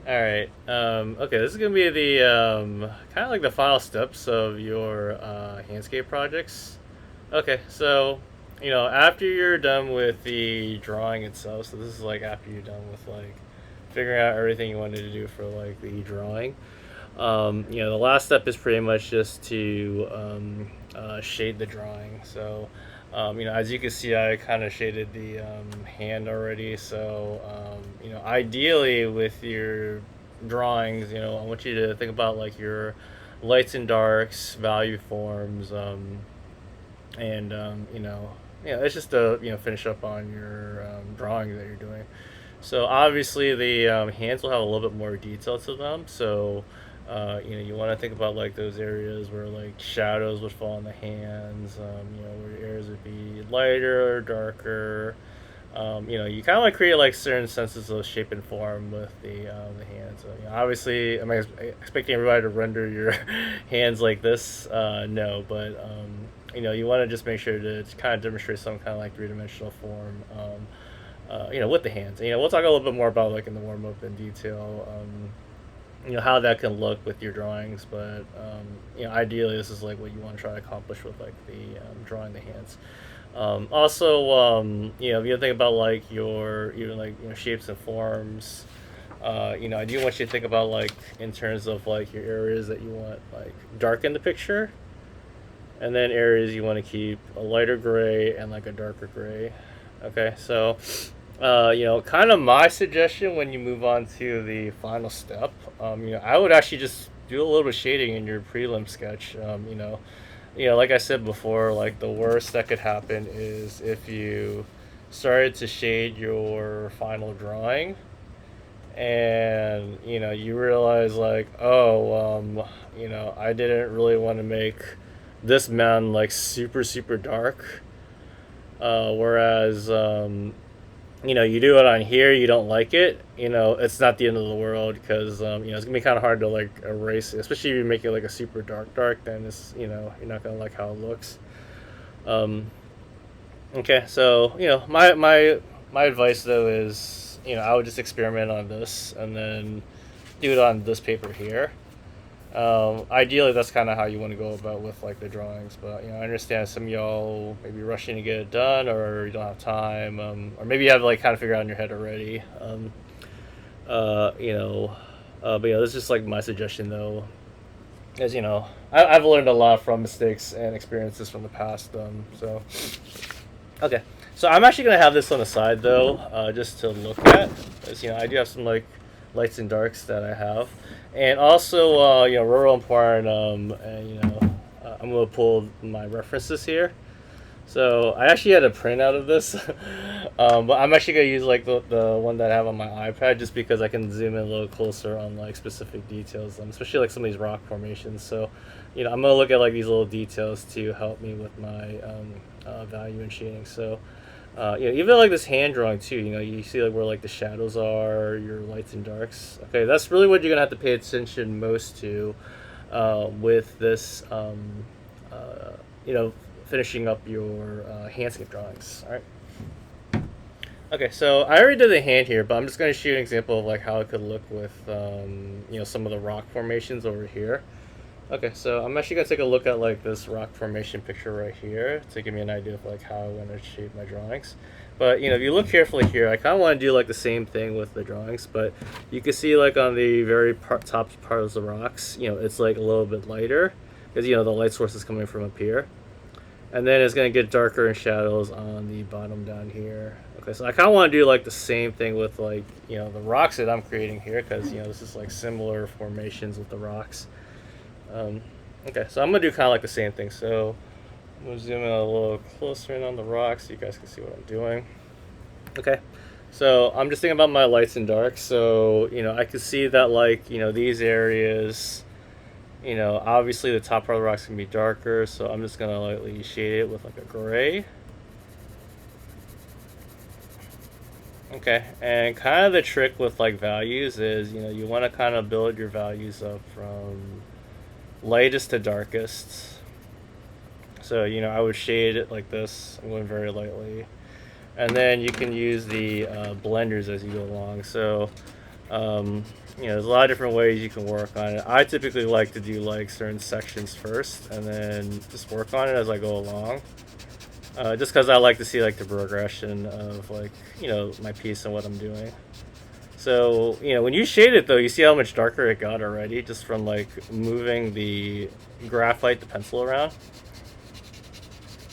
Alright, okay, this is gonna be the, kind of like the final steps of your, Handscape projects. Okay, so, after you're done with the drawing itself, so this is like after you're done with, like, figuring out everything you wanted to do for, like, the drawing. The last step is pretty much just to shade the drawing. So, as you can see, I kind of shaded the hand already. So, ideally with your drawings, I want you to think about like your lights and darks, value forms, and it's just to finish up on your drawing that you're doing. So obviously the hands will have a little bit more detail to them. So you want to think about like those areas where like shadows would fall on the hands. Where areas would be lighter or darker. You kind of like create like certain senses of shape and form with the hands. So, obviously, am I expecting everybody to render your hands like this? No, but you want to just make sure to kind of demonstrate some kind of like three-dimensional form. With the hands. We'll talk a little bit more about like in the warm up in detail. How that can look with your drawings, but ideally, this is like what you want to try to accomplish with like the drawing the hands. Also, if you think about like your even like shapes and forms, I do want you to think about like in terms of like your areas that you want like dark in the picture, and then areas you want to keep a lighter gray and like a darker gray. Okay, so kind of my suggestion when you move on to the final step, I would actually just do a little bit of shading in your prelim sketch. Like I said before, like the worst that could happen is if you started to shade your final drawing and you realize like, oh, I didn't really want to make this mountain like super super dark, whereas you do it on here, you don't like it, it's not the end of the world because it's gonna be kind of hard to like erase it, especially if you make it like a super dark. Then it's you're not gonna like how it looks. Um, okay, so my advice though is I would just experiment on this and then do it on this paper here. Ideally, that's kind of how you want to go about with like the drawings. But I understand some of y'all maybe rushing to get it done, or you don't have time, or maybe you have like kind of figured out in your head already. But this is just like my suggestion though, as I've learned a lot from mistakes and experiences from the past. Okay, so I'm actually gonna have this on the side though, just to look at, because I do have some like lights and darks that I have, and also real important. I'm gonna pull my references here. So I actually had a printout of this, but I'm actually gonna use like the one that I have on my iPad just because I can zoom in a little closer on like specific details, especially like some of these rock formations. So, I'm gonna look at like these little details to help me with my value and shading. So, even like this hand drawing too. You see like where like the shadows are, your lights and darks. Okay, that's really what you're gonna have to pay attention most to with this. You know, finishing up your handscape drawings. All right. Okay, so I already did the hand here, but I'm just going to show you an example of like how it could look with some of the rock formations over here. Okay, so I'm actually going to take a look at like this rock formation picture right here to give me an idea of like how I want to shape my drawings. But if you look carefully here, I kind of want to do like the same thing with the drawings, but you can see like on the very top part of the rocks, it's like a little bit lighter because the light source is coming from up here. And then it's going to get darker in shadows on the bottom down here. Okay, so I kind of want to do like the same thing with like, the rocks that I'm creating here because, this is like similar formations with the rocks. Okay, so I'm going to do kind of like the same thing. So I'm going to zoom in a little closer in on the rocks so you guys can see what I'm doing. Okay, so I'm just thinking about my lights and darks. So, I can see that like, these areas... obviously the top part of the rock's going to be darker, so I'm just going to lightly shade it with like a gray. Okay, and kind of the trick with like values is, you want to kind of build your values up from lightest to darkest. So, I would shade it like this. I'm going very lightly. And then you can use the blenders as you go along. So, You know, there's a lot of different ways you can work on it. I typically like to do like certain sections first and then just work on it as I go along. Just because I like to see like the progression of like, you know, my piece and what I'm doing. So, you know, when you shade it though, you see how much darker it got already just from like moving the graphite, the pencil around.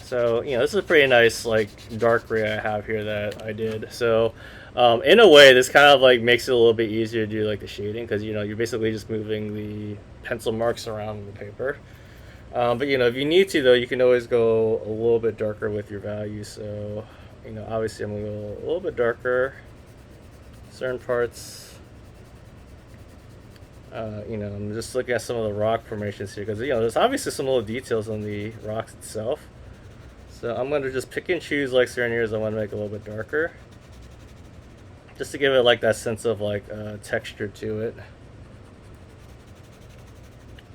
So, you know, this is a pretty nice like dark gray I have here that I did. So, in a way, this kind of like makes it a little bit easier to do like the shading because, you know, you're basically just moving the pencil marks around the paper. But, you know, if you need to though, you can always go a little bit darker with your value. So, you know, obviously I'm going to go a little bit darker. Certain parts, you know, I'm just looking at some of the rock formations here because, you know, there's obviously some little details on the rocks itself. So I'm going to just pick and choose like certain areas I want to make a little bit darker, just to give it like that sense of like texture to it.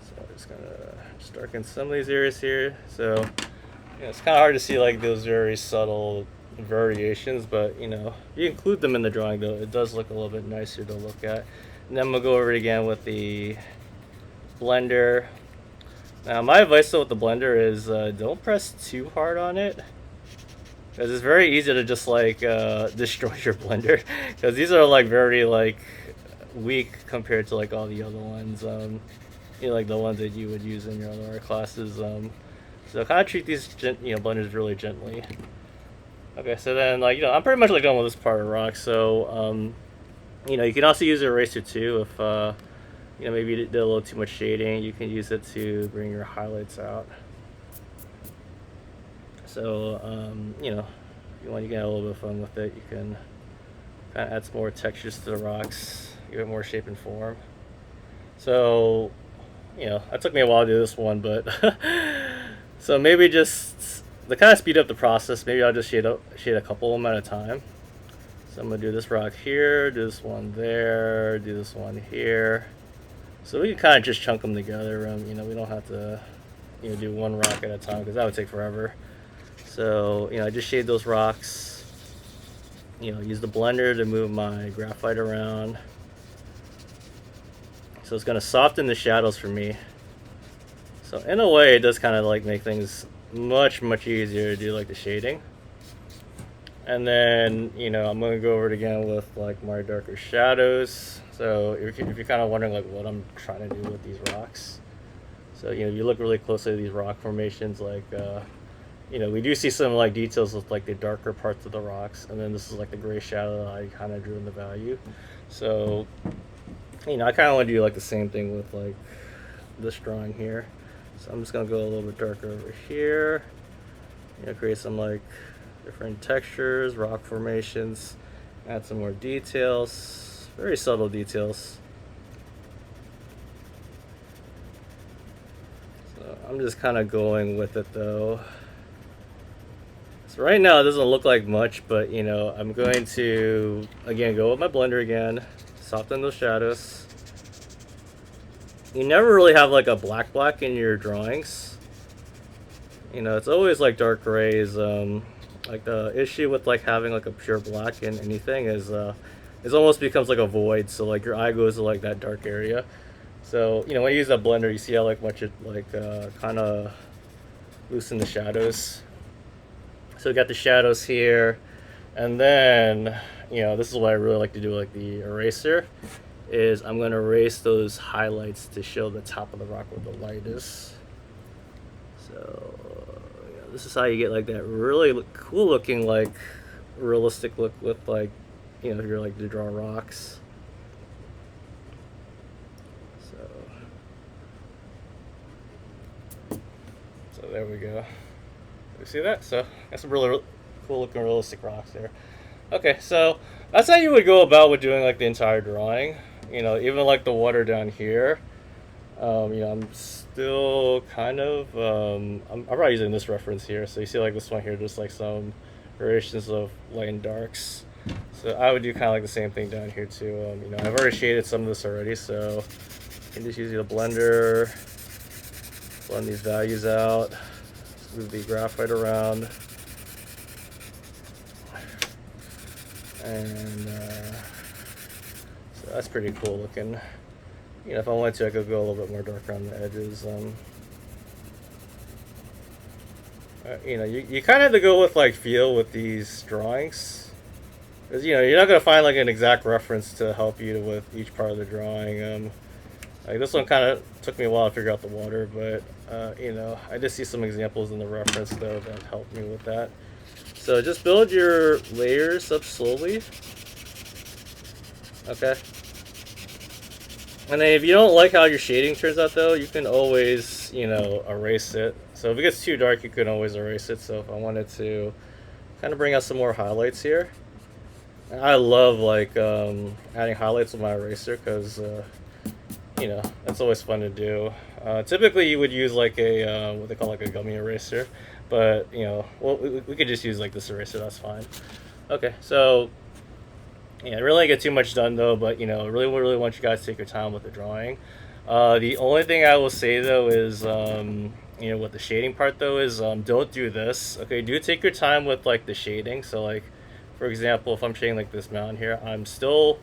So I'm just going to just darken some of these areas here. So, you know, it's kind of hard to see like those very subtle variations, but, you know, you include them in the drawing though, it does look a little bit nicer to look at. And then we'll go over it again with the blender. Now my advice though with the blender is don't press too hard on it, because it's very easy to just like destroy your blender, because these are like very like weak compared to like all the other ones, you know, like the ones that you would use in your other art classes. So kind of treat these you know, blenders really gently. Okay, so then, like, you know, I'm pretty much like done with this part of rock. So, you know, you can also use an eraser too if, you know, maybe you did a little too much shading. You can use it to bring your highlights out. So, you know, if you want to get a little bit of fun with it, you can kind of add some more textures to the rocks, give it more shape and form. So, you know, that took me a while to do this one, but so maybe just to kind of speed up the process, maybe I'll just shade a couple of them at a time. So I'm gonna do this rock here, do this one there, do this one here. So we can kind of just chunk them together. You know, we don't have to, you know, do one rock at a time because that would take forever. So, you know, I just shade those rocks. You know, use the blender to move my graphite around. So it's gonna soften the shadows for me. So in a way, it does kind of like make things much easier to do like the shading. And then, you know, I'm gonna go over it again with like my darker shadows. So if you're kind of wondering like what I'm trying to do with these rocks, so, you know, if you look really closely at these rock formations, like you know, we do see some like details with like the darker parts of the rocks, and then this is like the gray shadow that I kind of drew in the value. So, you know, I kind of want to do like the same thing with like this drawing here. So I'm just gonna go a little bit darker over here. You know, create some like different textures, rock formations, add some more details, very subtle details. So I'm just kind of going with it though. So right now it doesn't look like much, but, you know, I'm going to again go with my blender again, soften those shadows. You never really have like a black in your drawings. You know, it's always like dark grays. Like the issue with like having like a pure black in anything is it almost becomes like a void. So like your eye goes to like that dark area. So, you know, when you use that blender, you see how like much it like kind of loosen the shadows. So we got the shadows here, and then, you know, this is what I really like to do, like the eraser, is I'm going to erase those highlights to show the top of the rock where the light is. So, you know, this is how you get like that really cool looking, like realistic look with like, you know, if you're like to draw rocks. So there we go. You see that? So got some really cool looking realistic rocks there. Okay, so that's how you would go about with doing like the entire drawing. You know, even like the water down here. You know, I'm still kind of I'm probably using this reference here. So you see like this one here, just like some variations of light and darks. So I would do kind of like the same thing down here too. You know, I've already shaded some of this already, so you can just use the blender, blend these values out, move the graphite around, and so That's pretty cool looking. You know, if I wanted to, I could go a little bit more dark around the edges. You know, you kind of have to go with like feel with these drawings, because you know you're not gonna find like an exact reference to help you with each part of the drawing. Like this one kind of took me a while to figure out the water, but you know, I did see some examples in the reference though that helped me with that. So just build your layers up slowly. Okay. And then if you don't like how your shading turns out though, you can always, you know, erase it. So if it gets too dark, you can always erase it. So if I wanted to kind of bring out some more highlights here. I love like adding highlights with my eraser because, you know, that's always fun to do. Typically you would use like a, what they call like a gummy eraser. But, you know, well, we could just use like this eraser, that's fine. Okay, so yeah, I really didn't get too much done though, but you know, really want you guys to take your time with the drawing. The only thing I will say though is, you know, with the shading part though is, don't do this. Okay, do take your time with like the shading. So like, for example, if I'm shading like this mountain here, I'm still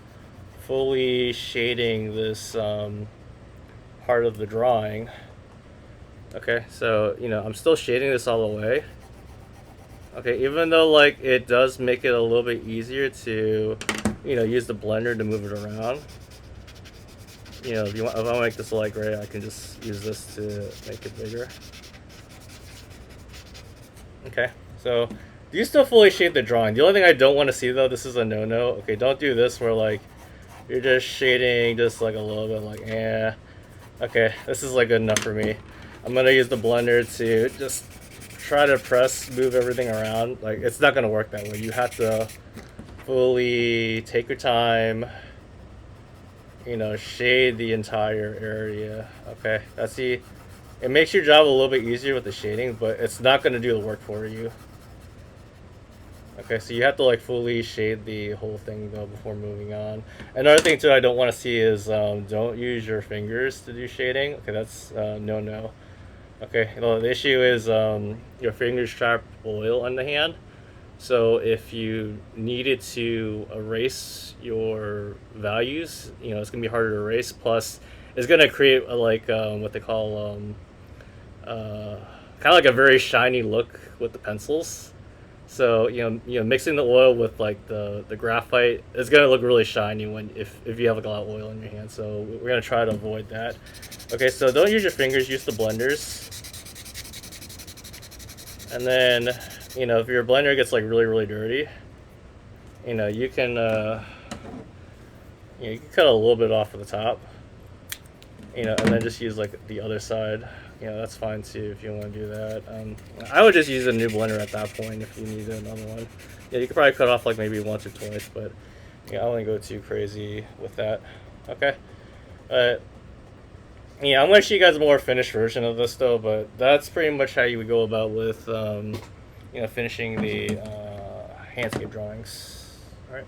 fully shading this part of the drawing. Okay, so you know, I'm still shading this all the way. Okay, even though like it does make it a little bit easier to, you know, use the blender to move it around. You know, if I want to make this light gray, I can just use this to make it bigger. Okay, so do you still fully shade the drawing? The only thing I don't want to see though, this is a no-no. Okay, don't do this where like you're just shading just like a little bit, like okay, this is like good enough for me. I'm gonna use the blender to just try to move everything around. Like it's not gonna work that way. You have to fully take your time, you know, shade the entire area. Okay, it makes your job a little bit easier with the shading, but it's not gonna do the work for you. Okay, so you have to like fully shade the whole thing though before moving on. Another thing too I don't want to see is don't use your fingers to do shading. Okay, that's no. Okay, well, the issue is your fingers trap oil on the hand. So if you needed to erase your values, you know, it's going to be harder to erase. Plus, it's going to create like what they call kind of like a very shiny look with the pencils. So you know, mixing the oil with like the graphite is gonna look really shiny if you have like a lot of oil in your hand. So we're gonna try to avoid that. Okay, so don't use your fingers, use the blenders. And then, you know, if your blender gets like really dirty, you know, you can you can cut a little bit off of the top. You know, and then just use like the other side. You know, that's fine too if you want to do that. I would just use a new blender at that point if you need another one. Yeah, you could probably cut off like maybe once or twice, but yeah, I wouldn't go too crazy with that. Okay. Yeah, I'm going to show you guys a more finished version of this though, but that's pretty much how you would go about with, you know, finishing the handscape drawings. All right.